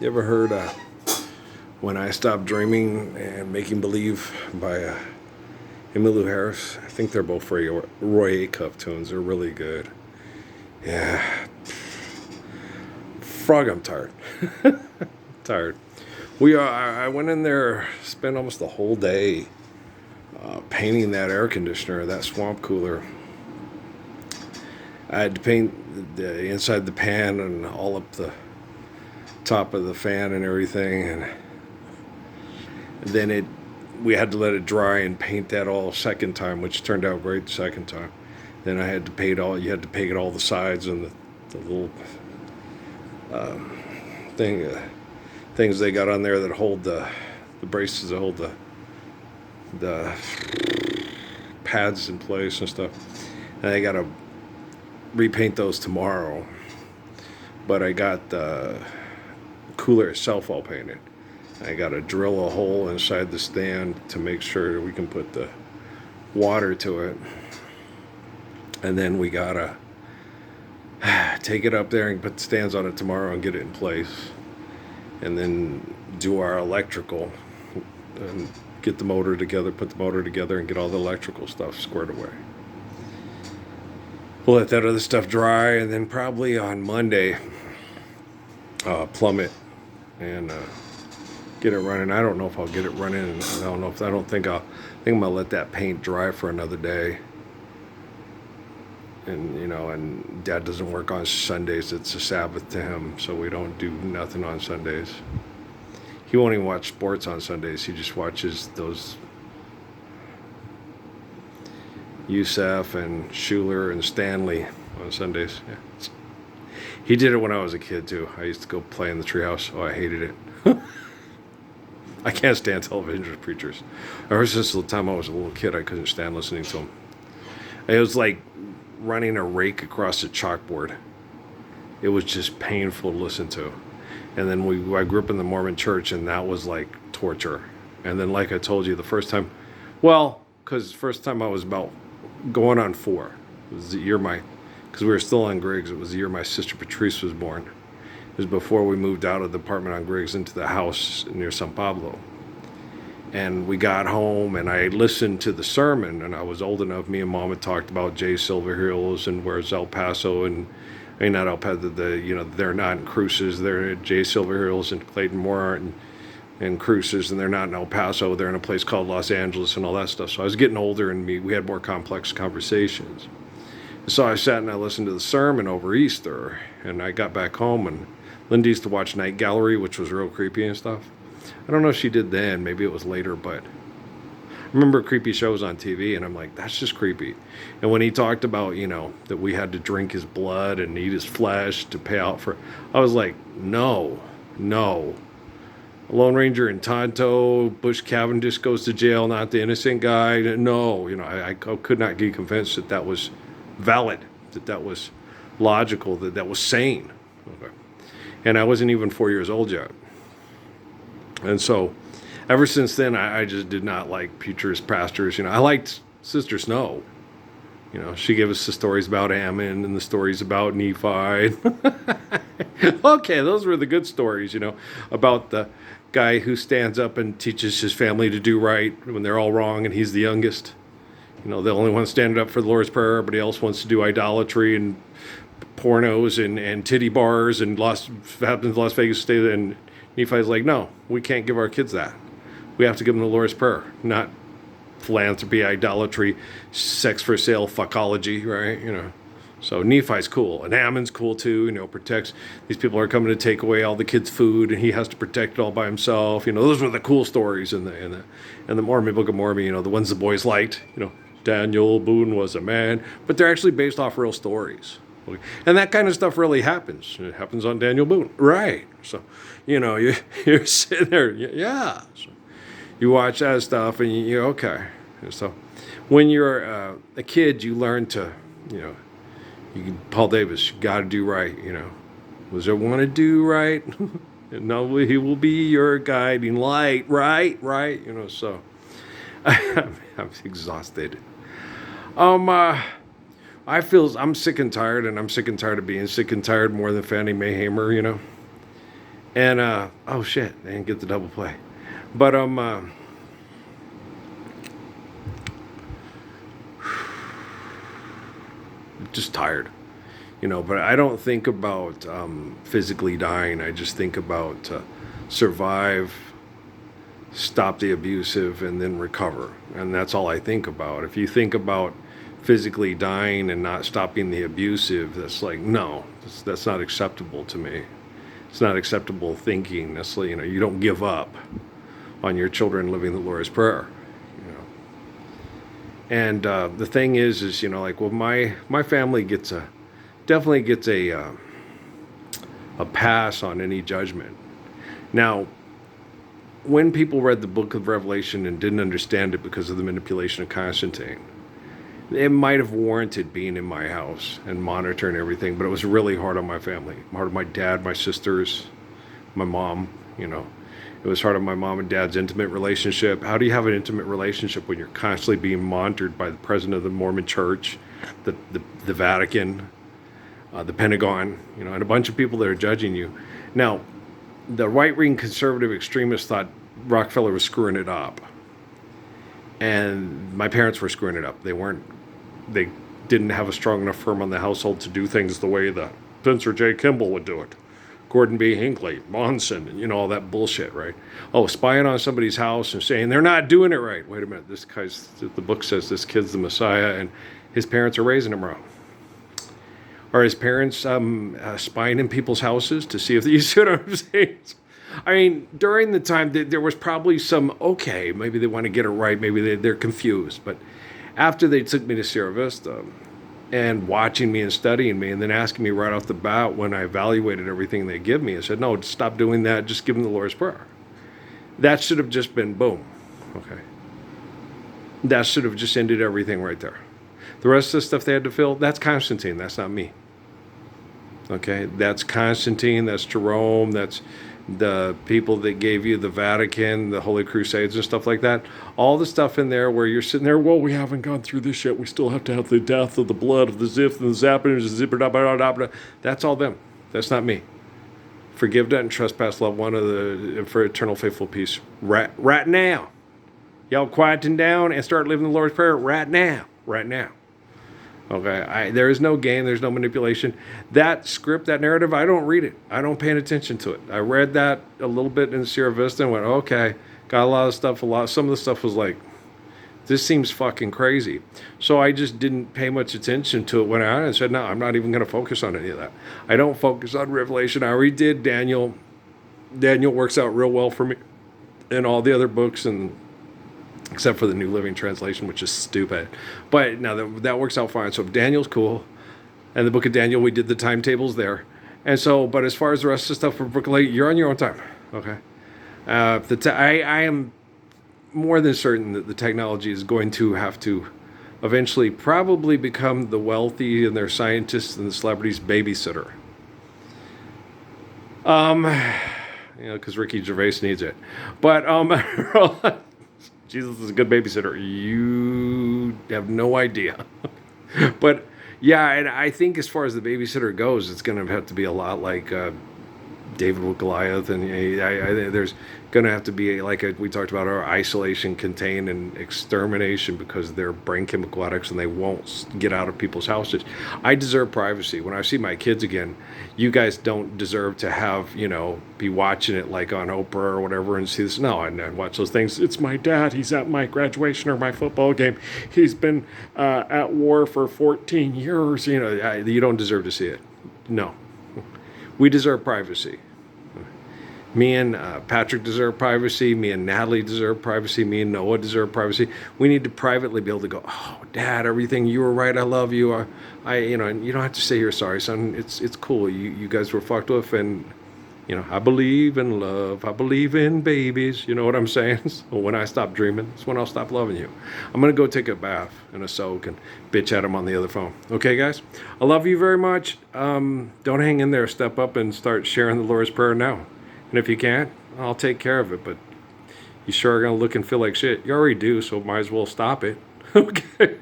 You ever heard When I Stopped Dreaming and Making Believe by Emmylou Harris? I think they're both Roy Acuff tunes. They're really good. Yeah. Frog, I'm tired. Tired. I went in there, spent almost the whole day painting that air conditioner, that swamp cooler. I had to paint the inside the pan and all up the top of the fan and everything, and then we had to let it dry and paint that all second time, which turned out great the second time. Then I had to paint you had to paint all the sides and the little things they got on there that hold the braces that hold the pads in place and stuff. And I got to repaint those tomorrow. But I got the cooler itself all painted. I got to drill a hole inside the stand to make sure we can put the water to it. And then we got to take it up there and put the stands on it tomorrow and get it in place. And then do our electrical and get the motor together, put the motor together, and get all the electrical stuff squared away. We'll let that other stuff dry, and then probably on Monday, plumb it and get it running. I don't know if I'll get it running. I don't think I'm gonna let that paint dry for another day. And and Dad doesn't work on Sundays. It's a Sabbath to him, so we don't do nothing on Sundays. He won't even watch sports on Sundays. He just watches those Youssef and Schuler and Stanley on Sundays. Yeah. He did it when I was a kid too. I used to go play in the treehouse. Oh, I hated it. I can't stand television preachers. Ever since the time I was a little kid, I couldn't stand listening to them. It was like running a rake across a chalkboard. It was just painful to listen to. And then I grew up in the Mormon church, and that was like torture. And then, like I told you, the first time I was about going on 4. It was the year because we were still on Griggs. It was the year my sister Patrice was born. It was before we moved out of the apartment on Griggs into the house near San Pablo. And we got home, and I listened to the sermon, and I was old enough. Me and Mom had talked about Jay Silver Hills and where's El Paso, not El Paso. They're not in Cruces. They're at Jay Silver Hills and Clayton Moore and Cruces, and they're not in El Paso. They're in a place called Los Angeles and all that stuff. So I was getting older, and we had more complex conversations. So I sat and I listened to the sermon over Easter, and I got back home, and Linda used to watch Night Gallery, which was real creepy and stuff. I don't know if she did then, maybe it was later, but I remember creepy shows on TV, and I'm like, that's just creepy. And when he talked about, that we had to drink his blood and eat his flesh to pay out for, I was like, no. Lone Ranger and Tonto, Bush Cavendish goes to jail, not the innocent guy. No, I could not get convinced that was valid, that was logical, that was sane. Okay. And I wasn't even 4 years old yet. And so ever since then, I just did not like preachers, pastors. I liked Sister Snow. She gave us the stories about Ammon and the stories about Nephi. Okay, those were the good stories, about the guy who stands up and teaches his family to do right when they're all wrong, and he's the youngest. The only one standing up for the Lord's Prayer. Everybody else wants to do idolatry and pornos and titty bars and Las Vegas State. And Nephi's like, no, we can't give our kids that. We have to give them the Lord's Prayer, not philanthropy, idolatry, sex for sale, fuckology, right? So Nephi's cool, and Ammon's cool too. Protects these people are coming to take away all the kids' food, and he has to protect it all by himself. Those were the cool stories in the Mormon Book of Mormon. The ones the boys liked. Daniel Boone was a man, but they're actually based off real stories. And that kind of stuff really happens. It happens on Daniel Boone, right? So, you're sitting there, yeah. So you watch that stuff, and you're okay. So when you're a kid, you learn to, Paul Davis, you got to do right. Was there want to do right? No, he will be your guiding light, right? So I'm exhausted. I'm sick and tired, and I'm sick and tired of being sick and tired more than Fannie Mae Hamer, And oh shit, they didn't get the double play. But just tired, but I don't think about physically dying. I just think about survive, stop the abusive, and then recover. And that's all I think about. If you think about physically dying and not stopping the abusive, that's like, no, that's not acceptable to me. It's not acceptable thinking. That's like, you don't give up on your children living the Lord's Prayer. And the thing is, like, well, my family definitely gets a pass on any judgment. Now, when people read the book of Revelation and didn't understand it because of the manipulation of Constantine, it might have warranted being in my house and monitoring everything, but it was really hard on my family, hard on my dad, my sisters, my mom. It was hard on my mom and dad's intimate relationship. How do you have an intimate relationship when you're constantly being monitored by the president of the Mormon Church, the Vatican, the Pentagon, and a bunch of people that are judging you? Now, the right-wing conservative extremists thought Rockefeller was screwing it up, and my parents were screwing it up. They didn't have a strong enough firm on the household to do things the way the Spencer J. Kimball would do it. Gordon B. Hinckley, Monson, all that bullshit, right? Oh, spying on somebody's house and saying they're not doing it right. Wait a minute, the book says this kid's the Messiah and his parents are raising him wrong. Are his parents spying in people's houses to see if you see what I'm saying? I mean, during the time, there was probably some, okay, maybe they want to get it right, maybe they're confused. But after they took me to Sierra Vista and watching me and studying me and then asking me right off the bat when I evaluated everything they give me, I said, no, stop doing that, just give them the Lord's Prayer. That should have just been boom, okay? That should have just ended everything right there. The rest of the stuff they had to fill, that's Constantine, that's not me. Okay, that's Constantine, that's Jerome, that's the people that gave you the Vatican, the Holy Crusades and stuff like that. All the stuff in there where you're sitting there, well, we haven't gone through this yet. We still have to have the death of the blood of the Ziph and the Zap and the Zipper. That's all them. That's not me. Forgive, debt, and trespass, love one of the for eternal faithful peace. Right now. Y'all quieting down and start living the Lord's Prayer right now. Right now. Okay, there is no game, there's no manipulation. That script, that narrative, I don't read it. I don't pay attention to it. I read that a little bit in Sierra Vista and went, okay, got a lot of stuff, some of the stuff was like, this seems fucking crazy. So I just didn't pay much attention to it, went out and said, no, I'm not even going to focus on any of that. I don't focus on Revelation. I already did Daniel. Daniel works out real well for me and all the other books, and except for the New Living Translation, which is stupid. But now that works out fine. So Daniel's cool. And the book of Daniel, we did the timetables there. And so, but as far as the rest of the stuff for Book of Light, you're on your own time. Okay. I am more than certain that the technology is going to have to eventually probably become the wealthy and their scientists and the celebrities' babysitter. Because Ricky Gervais needs it. But, Jesus is a good babysitter. You have no idea. But yeah, and I think as far as the babysitter goes, it's going to have to be a lot like David with Goliath, and there's going to have to be we talked about, our isolation, contain, and extermination, because they're brain chemical addicts and they won't get out of people's houses. I deserve privacy. When I see my kids again, you guys don't deserve to have, be watching it like on Oprah or whatever and see this. No, I watch those things. It's my dad. He's at my graduation or my football game. He's been at war for 14 years. You don't deserve to see it. No. We deserve privacy. Me and Patrick deserve privacy. Me and Natalie deserve privacy. Me and Noah deserve privacy. We need to privately be able to go, oh, Dad, everything, you were right. I love you. And you don't have to say you're sorry, son. It's cool. You guys were fucked with, and I believe in love. I believe in babies. You know what I'm saying? So when I stop dreaming, that's when I'll stop loving you. I'm gonna go take a bath and a soak and bitch at him on the other phone. Okay, guys? I love you very much. Don't hang in there. Step up and start sharing the Lord's Prayer now. And if you can't, I'll take care of it. But you sure are going to look and feel like shit. You already do, so might as well stop it. Okay.